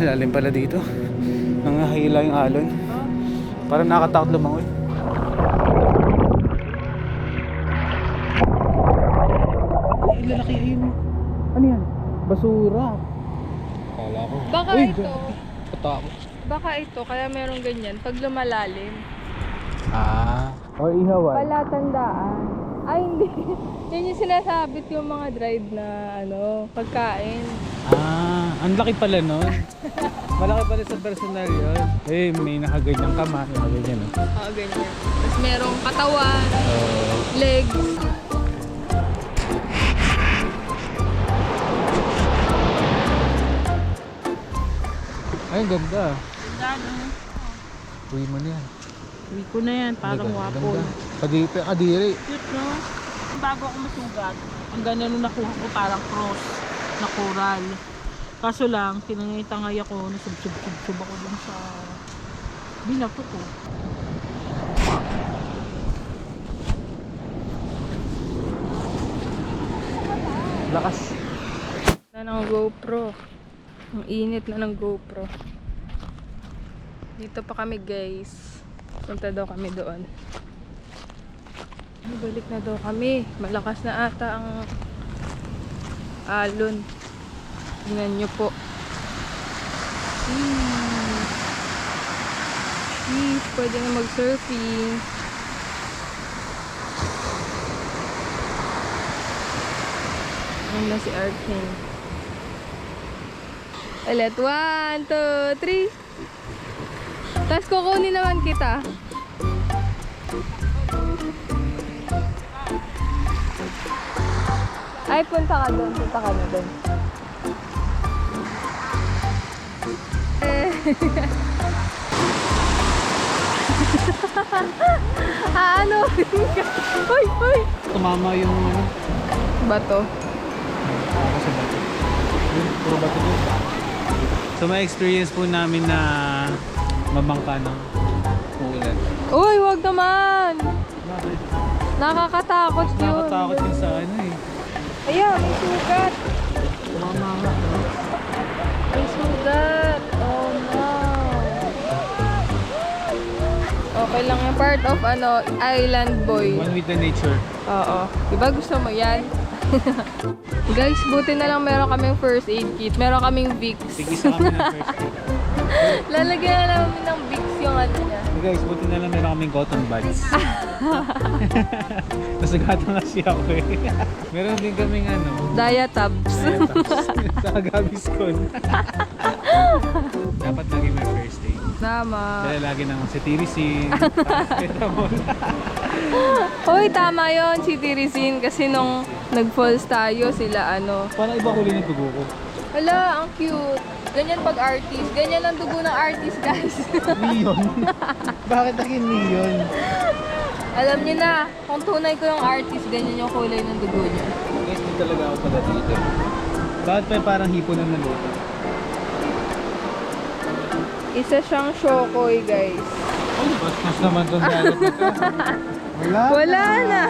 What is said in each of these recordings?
Lalim pala dito. Nangahila yung alon. Parang nakatakot lumangoy. Ay, lalaki ayun. Ano yan? Basura. Kala ko. Baka Uy, ito. katakot. Baka ito, kaya meron ganyan. Pag lumalalim. Or ihawan. Palatandaan. Ay, hindi. Yan yung sinasabit yung mga dried na pagkain. Ang laki pala nun. Malaki pala sa personal yun. Eh, may nakaganyang kama. Nakaganyan, no? Oo, ganyan. Tapos merong katawan, legs. Ay, ang ganda. Ganda, Uwi mo na yan. Uwi ko na yan, parang wapo. Kadiri. Cute, no? Bago ako masugat, ang ganda nung nakuha ko parang cross na coral. Kaso lang, tinangay-tangay ako, nasubsub-subsub ako dun sa binato ko. Lakas. Na ng GoPro. Ang init na ng GoPro. Dito pa kami, guys. Punta daw kami doon. Balik na daw kami. Malakas na ata ang alon. Tingnan nyo po. Pwede na mag-surfing. Ayan na si Arkin. Ulit. 1, 2, 3. Tapos kukunin naman kita. Ay, punta ka doon. Punta ka na doon. Ano? Hoy, hoy! Tumama yung Bato. Ako sa bato. Puro bato yun. So may experience po namin na mabangka ng ulan. Uy, wag naman! Bakit? Nakakatakot yun. Nakakatakot yun sa ano eh. Ayan, may sugat. Tumama nga. May sugat. Oh no. Okay lang yung part of island boy. One with the nature. Oo. Diba gusto mo yan? Guys, buti na lang meron kaming first aid kit. Meron kaming Vicks. Tigisa kami ng first aid. Lalagyan na namin ng Vicks yung niya. Guys, buti na lang meron kaming cotton buds. Nasagatan na siya ako eh. Meron din kaming Diatabs. sa Gaviscon. Dapat lagi may first aid. Tama. Dahil lagi naman si Tirisin, paracetamol. Hoy, tama yon si Tirisin. Kasi nung nag-falls tayo, sila Parang iba huli ng dugo ko. Hala, ang cute. Ganyan pag artist. Ganyan ang dugo ng artist, guys. Neon? Bakit naging neon? Alam niyo na, kung tunay ko yung artist, ganyan yung kulay ng dugo niya. Guys, hindi talaga ako pala dito. Bakit pa parang hipo ng naluto? Isa siyang shokoy, guys. Ay, bastos naman itong dalat na ito. Wala na.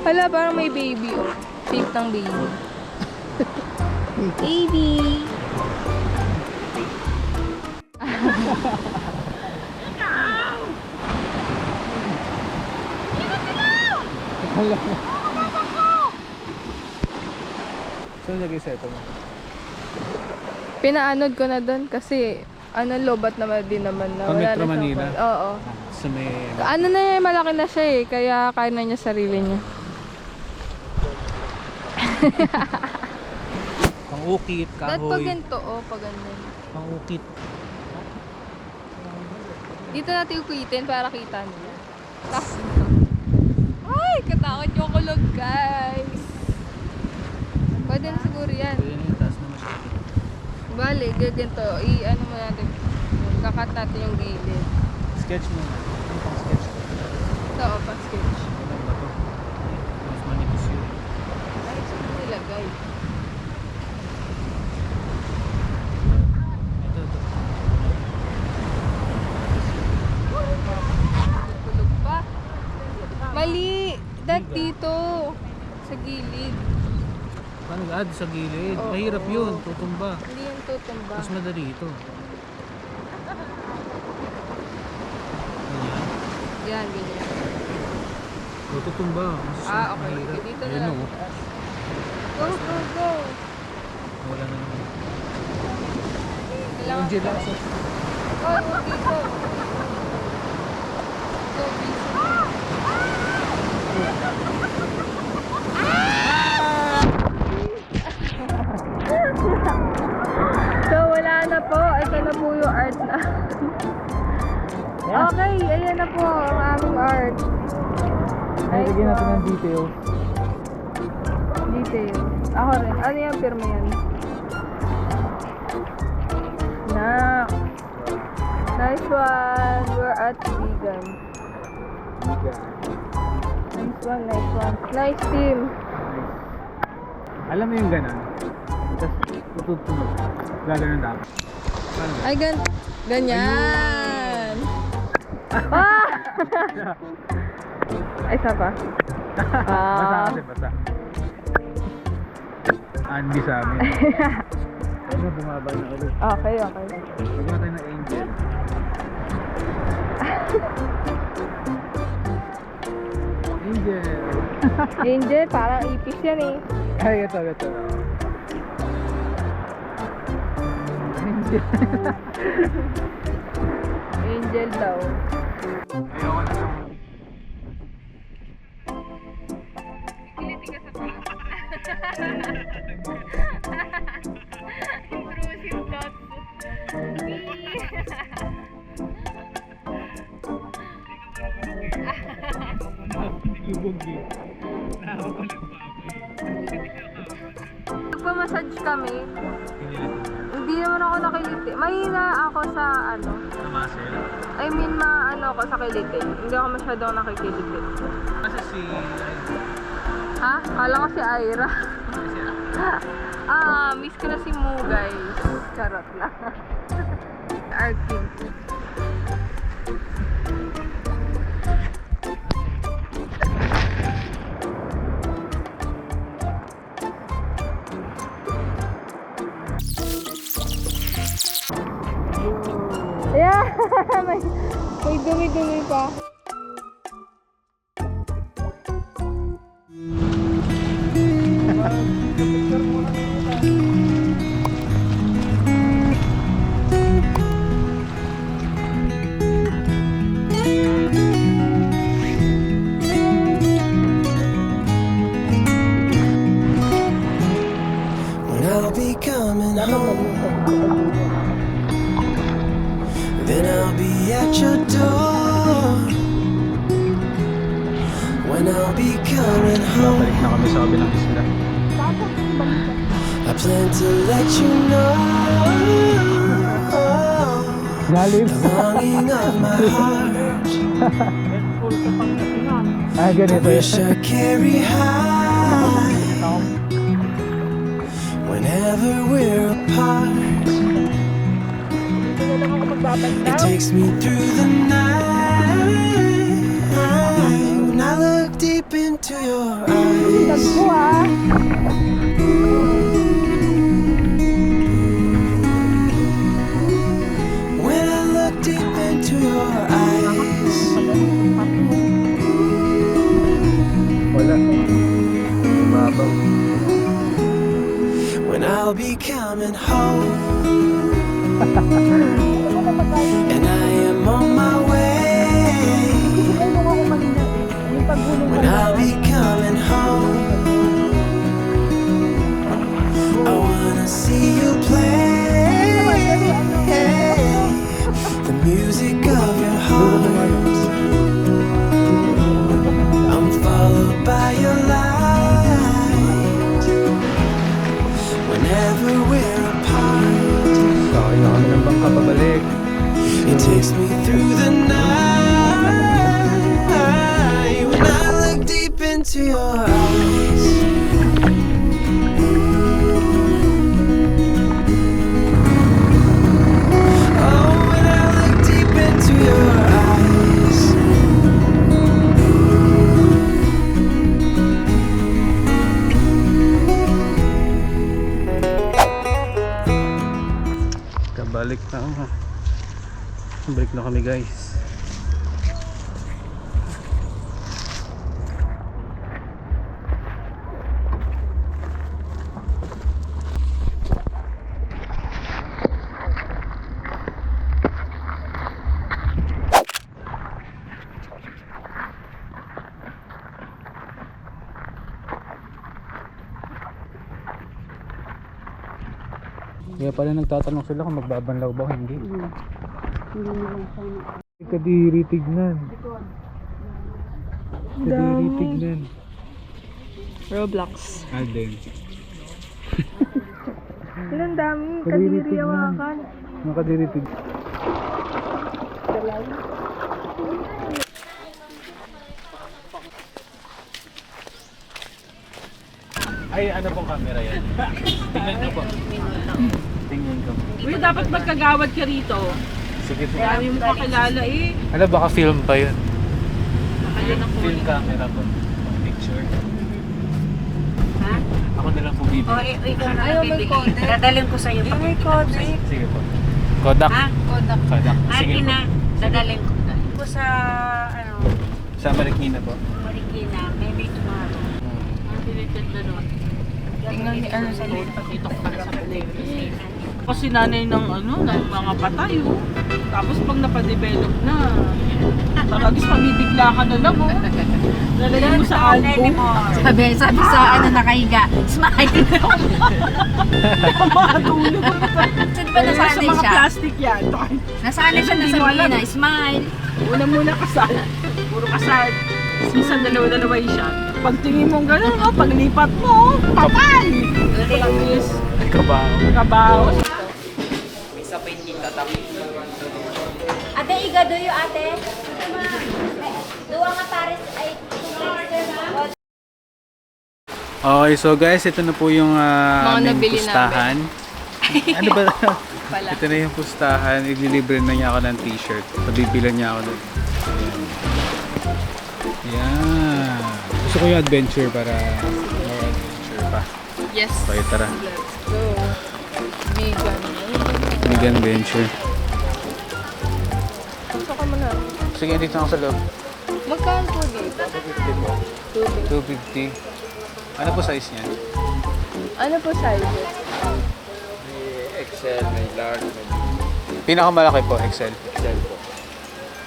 Hala, parang may baby, oh. Shape ng baby. Baby. Saan lagay sa ito mo? Pinaanod ko na doon kasi lobat naman din naman na. Sa Wala Metro na siyang Manila? kwal- Oo. Sa may... Na yan, malaki na siya eh. Kaya kaya na niya sarili niya. Pang-ukit, Dahil pag kahoy. ganito, pag ganyan. Pang-ukit. Dito natin upitin para kita nila. Ay, katakot yung kulog, guys. Pwede na siguro yan. Pwede na yung taas naman siya. Bale, gaganto. I-ano mo natin. Kakat natin yung gilid. Sketch mo. Ano pang sketch ko? Ito, pa-sketch. Ano ba ito? Mas manipis yun. Ay, saan nilagay? Ito. Kulog pa. Mali! Dad, dito. Sa gilid. Paano sa gilid? Oo. Mahirap yun, tutumba. Hindi yung tutumba. Mas madali ito. Ganyan. Yan, ganyan. Tutumba. Mas Ah, okay. mahirap. Okay, dito na Ayun, lang. oh. Go, go, go! Wala na naman. Kailangan Angel Lasso. Go, okay, go! Go, busy. So, wala na po. Ito na po yung art na. Okay, ayan na po ang aming art. Lagyan natin ng detail. Detail. Ako rin. Ano yung pirma yan? Na. Nice one. We're at vegan. Nice one, nice one. Nice team. Alam mo yung ganon? Tapos tututunog. Gaganon dapat. Paano? Ay, ganyan. Ah! Ay, isa pa. Basa kasi, basa. Hindi sa amin. Ano, bumaba na ulit. Okay, okay. Lagyan tayo ng angel. Angel. Angel, parang ipis yan eh. Ay, ito. Angel. Angel daw. Ayoko na lang. Kiliti ka sa taas. Intrusive thoughts. Lubog eh. Nakakapalit pa ako eh. Nagpa-massage kami. Pinilit mo. Hindi naman ako nakiliti. Mahina ako sa ano. Sa muscle? I mean, maano ako sa kiliti. Hindi ako masyadong nakikiliti. Kasi si... Ha? Kala ko si Ira. Miss ko na si Mu, guys. Charot lang. Arkin. Yeah! may dumi-dumi pa. When I'll be coming home, then I'll be at your door. When I'll be coming home, Balik na kami sa kabilang isla. I plan to let you know Galim. the longing of my heart. Ah, I ganito wish I carry high whenever we're apart. It takes me through the night when I look deep into your eyes. When I look deep into your eyes, Wala. Mababaw. when I'll be coming home, and I am on my way. When I'll be coming home, I wanna see you play the music of your heart. I'm followed by your light whenever we're apart. Kaya na kami ng bangka pabalik. It takes me through the night when I look deep into your eyes. Oh, when I look deep into your eyes. balik na kami guys. Kaya pala nagtatanong sila kung magbabanlaw ba o hindi. Kadiri tignan. Kadiri tignan. Roblox. Alden. Ilang dami, Kadiri kadiri tignan. yawakan. Nakadiri tignan. Ay, ano pong camera yan? Tingnan ko po. Tingnan ko. Uy, dapat magkagawad ka rito. Sige po. Dami mo kakilala eh. Ano, baka film pa yun. Ayun ako. Film camera po. Picture. Ha? Ako na lang po bibili. O, ikaw na lang bibili. Dadalhin ko sa'yo. May Kodak. Sige po. Kodak. Ha? Kodak. Kodak. Sige Akin po. na. Dadalhin ko. Dadalhin ko sa, ano, Sa Marikina po. Marikina. Maybe tomorrow. Ang dilited na doon. Tingnan ni Aaron sa loob. Dito ko pala sa Pilipinas. Kasi nanay ng ano, ng mga patay oh. Tapos pag napadevelop na, talagang pamibigla ka na lang oh. Lalagyan mo sa album. Sabi sa ano nakahiga. Smile. Makatulog. Saan ba Sa nasanay mga siya? plastic yan. Nasanay siya na Hindi mo alam. sabihin na, smile. Una kasal. Puro kasal. Minsan dalawa-dalawa yung shot. Pag tingin mo gano'n, oh, paglipat mo, patay! Pagkis, kabaw. Ate, igaduyo ate. Duwa nga pares ay Okay, so guys, ito na po yung aming pustahan. Ano ba? Ito na yung pustahan. Iglilibre na niya ako ng t-shirt. Pabibilan niya ako doon. Yan. Gusto ko yung adventure para more adventure pa. Yes. Okay, tara. Let's go. Vegan. Big adventure. Gusto ka muna. Sige, dito ako sa loob. Magkano po dito? 250 po. 250. Ano po size niyan? Ano po size? XL, may large, may Pinakamalaki po, XL. XL po.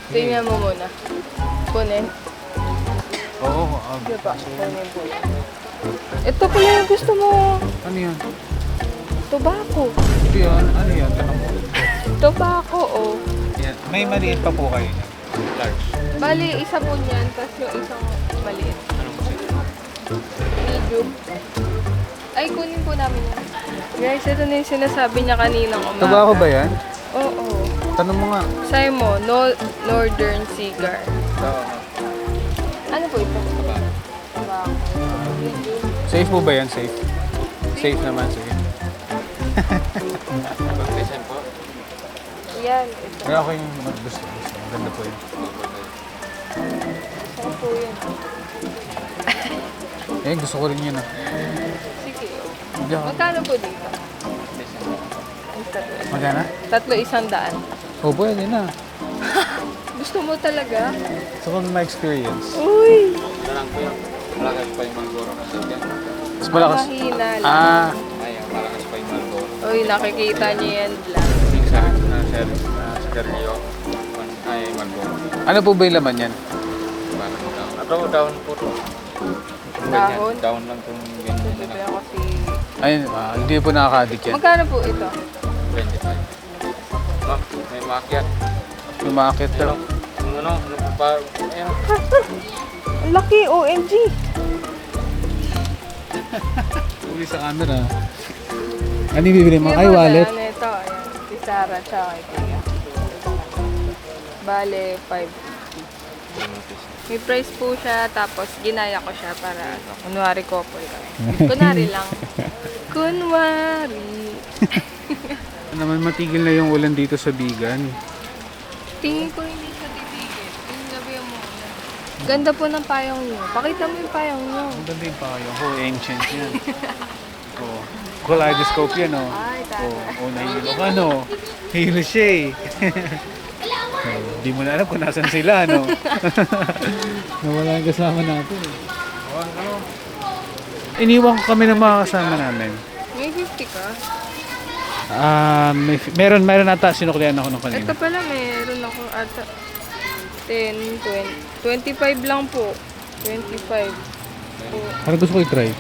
Tingnan mo muna. Kunin. Oo. Sige pa. Kunin po. Ito pala yung gusto mo. Ano yan? Tobacco. Ito yan. Ano yan? Tanong mo. Tobacco, oh. Yan. May maliit pa po kayo niyan. Large. Bali, isa po niyan, tapos yung isang maliit. Anong size? Medium. Ay, kunin po namin yan. Guys, ito na yung sinasabi niya kaninang umaga. Tobacco ba yan? Oo. Tanong mo nga. Sabi mo, no, Northern Cigar. Ano po ito? Tobacco. Medium. Safe po ba yan? Safe? Safe naman, sige. Pag-design po. Yan, ito. Kaya ako yung gusto. Maganda po yun. Saan po yun? Eh, gusto ko rin yun ah. Sige. Hindi ako. Magkano po dito? Ay, tatlo. Magana? Tatlo 100. Oh, pwede na. Gusto mo talaga? Gusto ko ma-experience. Uy! Larang po yan. Malakas pa yung Marlboro kasi yan. Mas malakas. Mahina lang. Ah, Ayan, malakas pa yung Marlboro. Uy, nakikita niyo yan lang. Yung sa Sergio, ay Marlboro. ano po ba yung laman yan? Parang down. Ato, down po to. Dahon? Down lang kung ganyan Sabi na ako si... Ayun, hindi po nakaka-addict yan. Magkano po ito? 25. Ma'am, may makyat. Lumakit daw. Ano pa, ayan. Ang laki, OMG! Uli sa camera. Ano yung bibili mo? Ay, wallet. Ano ito? Ayan. Si Sarah, tsaka kay Tia. Bale, 5. May price po siya, tapos ginaya ko siya para, ano, kunwari couple kami. Kunwari lang. Kunwari. Naman matigil na yung ulan dito sa Bigan. Tingin ko hindi siya titigil. Yung gabi mo. Ganda po ng payong niyo. Pakita mo yung payong niyo. Ang ganda yung payo. Oh, ancient yan. Oh. Kaleidoscope yan, oh. Ay, tama. Oh, nahihilo ka, no? Hilo siya, eh. Hindi mo na alam kung nasan sila, no? Nawala yung kasama natin. Iniwan ko kami ng mga kasama namin. May 50 ka? Meron ata sinuklian ako nung kanina. Ito pala, meron ako ata 10, 20, 25 lang po. 25. Po. Parang gusto ko i-try.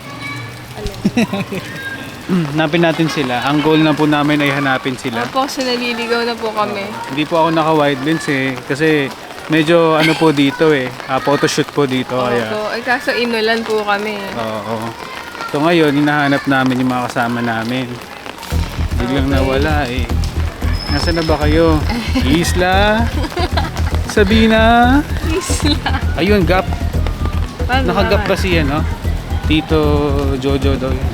Ano? Hanapin natin sila. Ang goal na po namin ay hanapin sila. Opo, kasi naliligaw na po kami. Hindi po ako naka-wide lens eh. Kasi medyo ano po dito eh. Photoshoot po dito. Kaya. Opo, ay kaso inulan po kami. Oo. So ngayon, hinahanap namin yung mga kasama namin. Biglang nawala eh. Nasaan na ba kayo? Isla? Sabina? Isla. Ayun, gap. Paano Nakagap ba? kasi yan, no? Tito Jojo daw yun.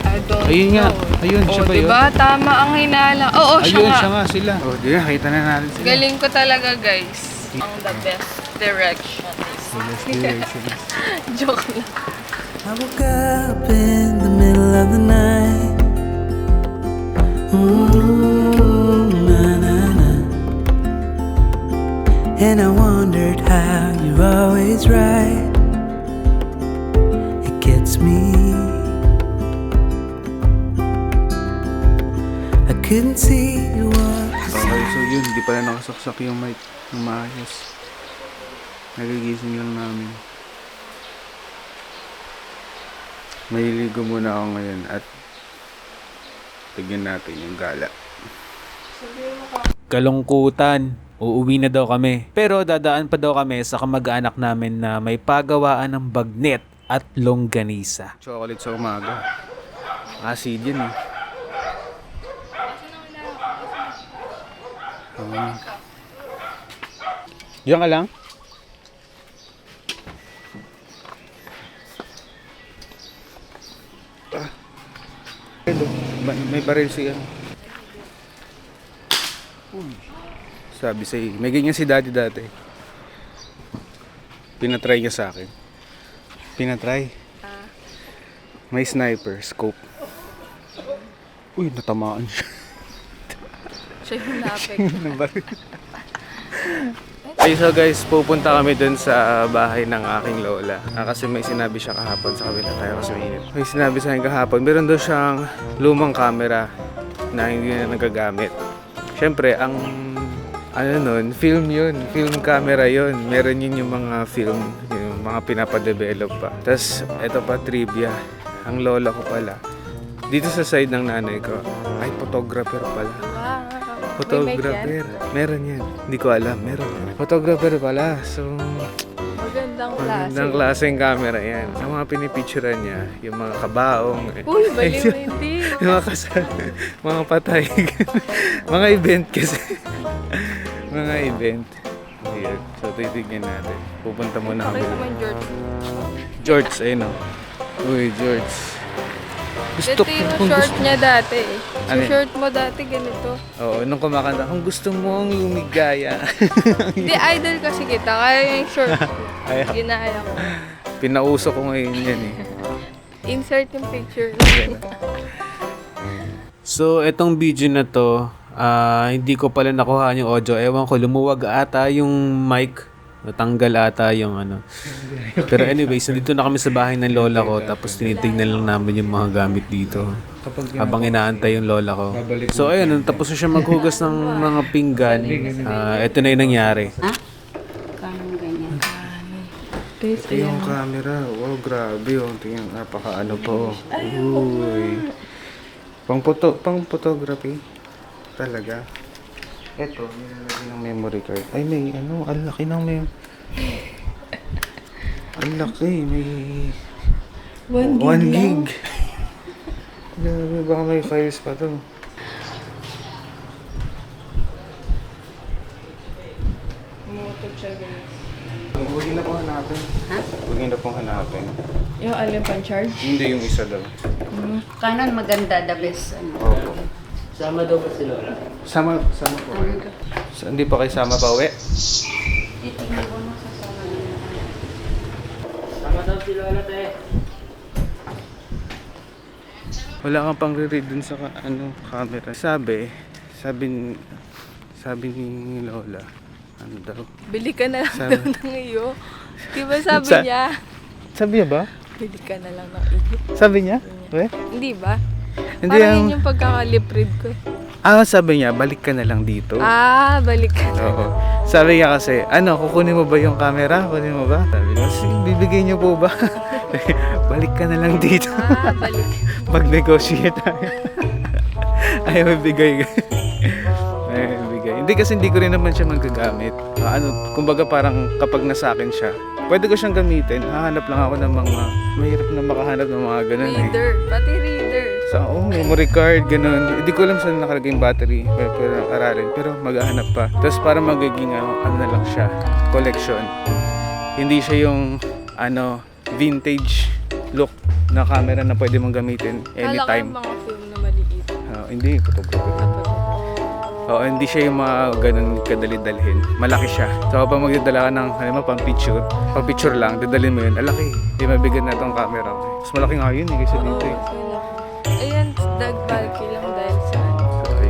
I don't Ayun nga. know. Ayun, siya ba yun? Diba? Tama ang hinala. Oo, Ayun, siya siya nga. nga sila. Oh, di nakita na natin sila. Galing ko talaga, guys. Ang the best direction. Joke lang. I woke up in the middle of the night. Ooh, na na na. And I wondered how you're always right. It gets me. I couldn't see what to say. Okay, so yun, hindi pala nakasaksak yung mic ng maayos. Nagigising lang namin. Maliligo muna ako ngayon at tignan natin yung gala. Kalungkutan. Uuwi na daw kami. Pero dadaan pa daw kami sa kamag-anak namin na may pagawaan ng bagnet at longganisa. Chocolate sa umaga. Acid yun eh. Diyan ka lang? May baril siya. Sabi sa'yo, may ganyan si daddy dati. Pinatry niya sa akin. Pinatry. May sniper, scope. Uy, natamaan siya. Siya yung napik. Ay, so guys, pupunta kami dun sa bahay ng aking lola. Kasi may sinabi siya kahapon sa kabila tayo kasi mainit. May sinabi sa akin kahapon, meron daw siyang lumang camera na hindi na nagagamit. Siyempre, ang ano nun, film yun. Film camera yun. Meron yun yung mga film, yung mga pinapadevelop pa. Tapos, eto pa trivia. Ang lola ko pala, dito sa side ng nanay ko, ay photographer pala. Photographer. Meron yan. Hindi ko alam. Meron. Photographer pala. So, Magandang klase. magandang klaseng camera yan. Ang mga pinipicturean niya, yung mga kabaong. Uy, baliw hindi. Yung mga kasal, mga patay. Mga event kasi. Mga event. Ayan. So, titignan natin. Pupunta muna kami. Pakita naman, George. George, ayun o. Uy, George. Ito yung short niya dati eh. Ano Yung yun? short mo dati ganito. Oo, nung kumakanta, kung gusto mong lumigaya. Hindi, idol kasi kita. Kaya yung short, Ay, ginaya ko. pinauso ko ngayon yan eh. Insert yung picture. So, etong video na to, hindi ko pala nakuha yung audio. Ewan ko, lumuwag ata yung mic. Natanggal ata yung ano. Pero anyways, nandito na kami sa bahay ng lola ko. Tapos tinitignan lang namin yung mga gamit dito. Habang inaantay yung lola ko. So, ayun, tapos na siya maghugas ng mga pinggan. Ito na yung nangyari. Ito yung camera. Wow, grabe yung tingin. Napaka ano po. Uy. Pang photography. Talaga. Ito, nilalagay ng memory card. Ay, may ano, ang laki ng ang laki, may 1 gig. Grabe, baka may files pa to. Huwag na pong hanapin. Ha? Huwag na pong hanapin. Yung alin pang charge? Hindi yung isa daw. Canon maganda, the best. Ano. Opo. Sama daw ba si Lola? Sama po. Hindi pa kayo sama pa uwi? Titignan ko na sa sama. Sama daw si Lola, te. Wala kang pang re-read dun sa camera. Sabi ni Lola, Ano daw? Bili ka na lang Sabi- daw ng iyo. Di ba sabi Sa- niya? Sabi niya ba? Bili ka na lang ng iyo. Sabi niya? Eh? Hindi ba? Hindi Parang ang... yun yung pagkakalip-read ko. sabi niya, balik ka na lang dito. Balik ka na. Oo. Sabi niya kasi, kukunin mo ba yung camera? Kunin mo ba? Sabi niya, bibigay niyo po ba? Balik ka na lang dito. Balik. Mag-negotiate tayo. Ayaw ibigay. Ayaw ibigay. Hindi kasi hindi ko rin naman siya magagamit. Kumbaga parang kapag nasa akin siya, pwede ko siyang gamitin. Hahanap lang ako ng mga, mahirap na makahanap ng mga ganun eh. Reader. Pati reader. Memory card, ganun. Hindi ko alam saan nakalagay yung battery. Pero aralin. Pero maghahanap pa. Tapos para magiging ano na lang siya, collection. Hindi siya yung vintage look na camera na pwede mong gamitin anytime. Kala ko yung mga film na maliit. Hindi, hindi siya yung mga ganun kadali-dalhin. Malaki siya. So kapag magdadala ka ng pang picture lang, dadalhin mo yun. Alaki. Hindi mabigat na itong camera. Mas malaki nga yun kaysa dito eh. Ayan, bulky lang dahil sa Sorry.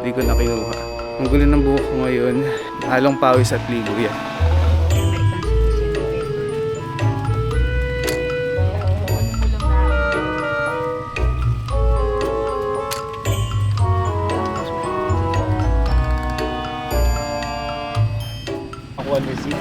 Hindi ko na kinuha. Ang gulo ng buhok ko ngayon, halong pawis at ligo yan. Ako ang receipt.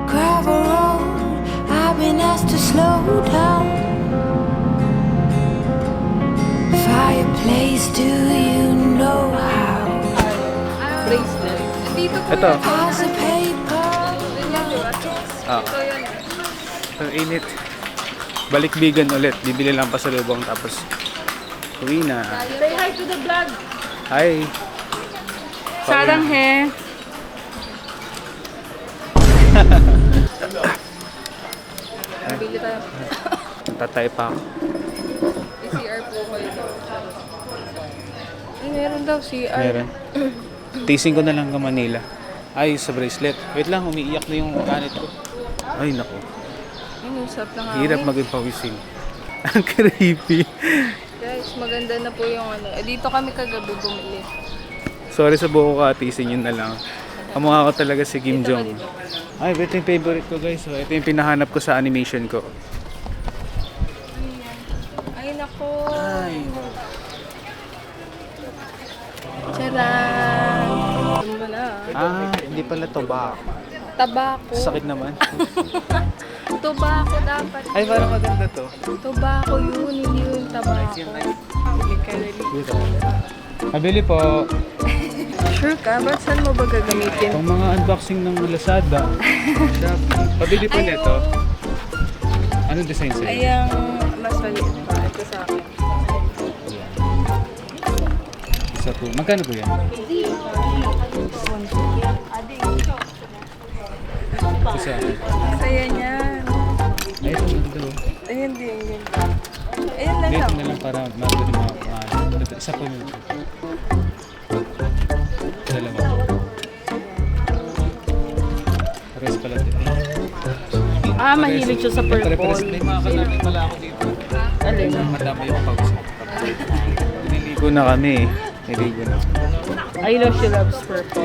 Gravel road, I've been asked to slow down. Fireplace, do you know how? bracelet. Dito po Ito. Piles of paper. Ito yun. Ang init. Balik bigan ulit. Bibili lang pa sa lubong tapos uwi na. Say hi to the vlog. Hi. Sarang he. Bili tayo. Tatay pa ako. CR po kayo daw. Ay, meron daw CR. Meron. Tasting ko na lang ka Manila. Ay, sa bracelet. Wait lang, umiiyak na yung ganit ko. Ay, naku. Ayun, usap lang Hirap maging pawisin. Ang creepy. Guys, maganda na po yung dito kami kagabi bumili. Sorry sa buko ka, tisin yun na lang. Kamukha ko talaga si Kim Jong. Ay, ito yung favorite ko guys. So, ito yung pinahanap ko sa animation ko. Ay, nako. Ay. Charan! Ano ba na? Hindi pala tobacco. Tabako. Sakit naman. Tobacco dapat. Ay, parang maganda to. Tobacco yun, hindi yung tabako. Bili ka na rin. Mabili po. Sure ka? Ba't saan mo ba gagamitin? Pang mga unboxing ng Lazada. Shopee. Pabili po nito. Anong design sa'yo? Ayang mas maliit pa. Ito sa akin. Isa po. Magkano po yan? Isa. Saya niyan. Ay, ito maganda. Ayun din, yun. Ayun lang Dito lang. na lang para mabili mga isa po nyo. Dalawa. Pares pala din. Mahilig siya sa Pares, purple. may mga kalapit pala ako dito. Alin? Madami yung pawis. Niligo na kami. Niligo na. I love she loves purple.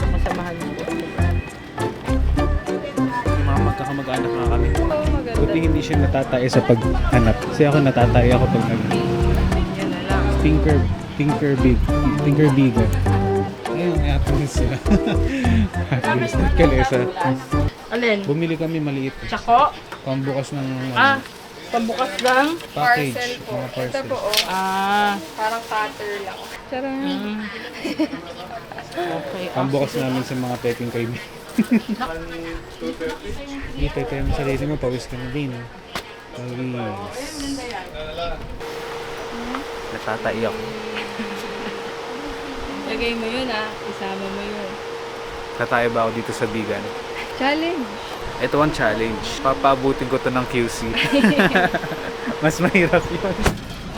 Masamahan mo. Mga magkakamag-anak na kami. Oo, maganda. Buti hindi siya natatay sa paghanap. Kasi ako natatay ako pag Yan na lang. Tinker Big. Ayun, may happiness sila. Happiness na kalesa. Alin? Bumili kami maliit. Tsako? Pambukas ng Pambukas lang? package. Parcel po. Mga Ito parcel. po, oh. Parang cutter lang. Charan. Okay. Pambukas namin sa mga pekeng kaibigan. Dito tayo mo sarili mo, pawis ka na din. Pawis. Natatai ako. Lagay mo yun Isama mo yun. Tatay ba ako dito sa Bigan? Challenge. Ito ang challenge. Papabutin ko to ng QC. Mas mahirap yun.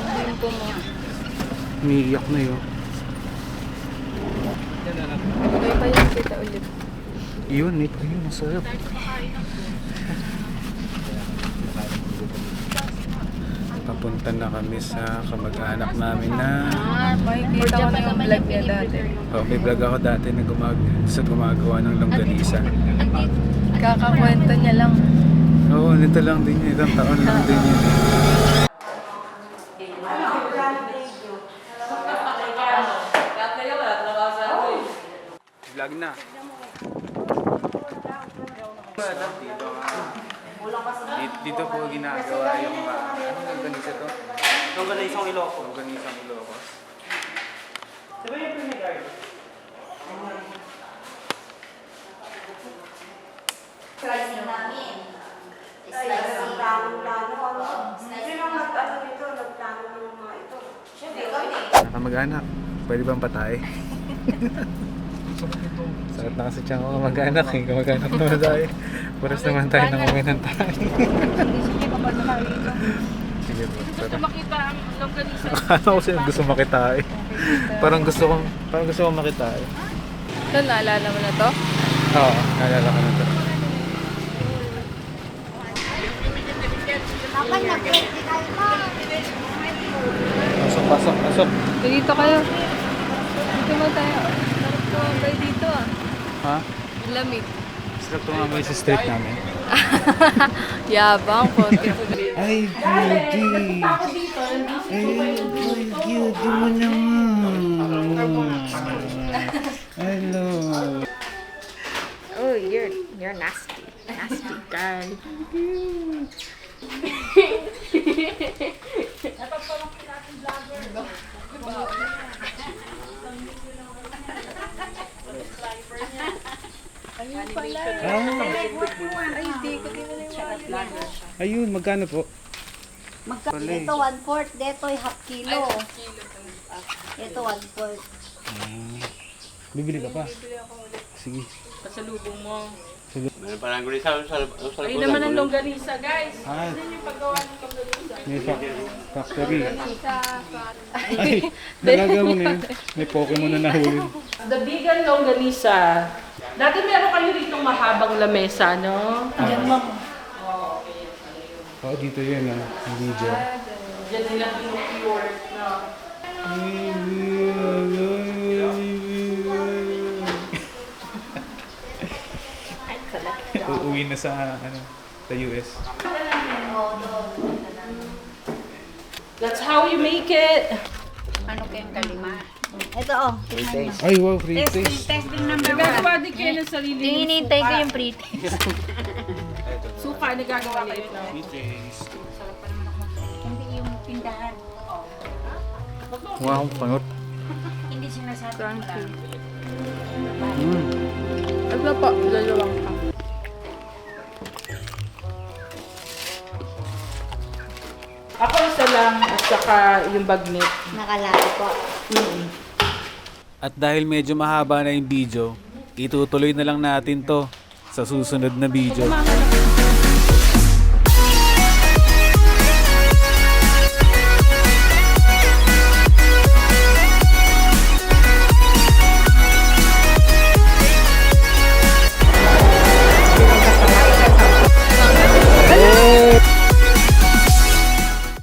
Hindi po mo. Umiiyak na yun. Okay pa yung ulit. Yun, masarap. Papunta na kami sa kamag-anak namin na... Makikita ko na yung vlog niya dati. Oh, may vlog ako dati na gumagawa ng longganisa. Kakakwento niya lang. Oo, nito lang din yun. Ilang taon lang din yun. Vlog na. Dito po ginagawa yung anong longganisa to? Longganisang Ilocos. Longganisang Ilocos. Diba yung pinag-guard? Slicing namin. Slicing. Sino nag-ano dito? Nagplano ng mga ito? Siyempre kami. Kamag-anak, pwede bang patay? Sakit na kasi tiyan ko kamag-anak eh. Kamag-anak naman tayo. Puras naman tayo ng uminan tayo. Sige, kapag nakakita. Sige po. Gusto makita ang longganisa. Akala ko siya gusto makita eh. Parang gusto kong makita eh. Ito, naalala mo na to? Oo, naalala ko na ito. Kapag nag-practical pa. Pasok. Dito kayo. Dito mo tayo. Sarap ko kayo dito ah. Ha? Lamig. Sarap tumamoy sa street namin. Yabang po. Ay, beauty! Ay, beauty mo naman! Hello! Oh, you're nasty. Nasty girl. Ayun, magkano po? Ito 1/4, dito ay half kilo. Ito 1/4. Bibili ka pa? Sige. Pasalubong mo. Parang gulisa. Ayun naman ang longganisa, guys. Ah, Ano yung paggawa ng longganisa? may factory. Ay, talaga mo na yun. May Pokemon na nahuli. The vegan longganisa. Dati meron kayo rito mahabang lamesa, no? Diyan, ma'am. Oo, dito yun ah. Ang video. Diyan nila pinupure, no? Uuwi na sa US. That's how you make it. Ano kayong kalima? Ito oh. Ay, wow, free taste. Testing number 1. Nagagawa din kayo ng sarili yung Hinihintay ko yung pre-taste. suka. Nagagawa kayo, no? Free taste. Hindi yung tindahan. Wow, pangot. Hindi sinasabi. Crunchy. Ano pa? Lalawang ka. Ako isa lang at saka yung bagnet. Nakalaki po. At dahil medyo mahaba na yung video, itutuloy na lang natin to sa susunod na video. Kumangalak.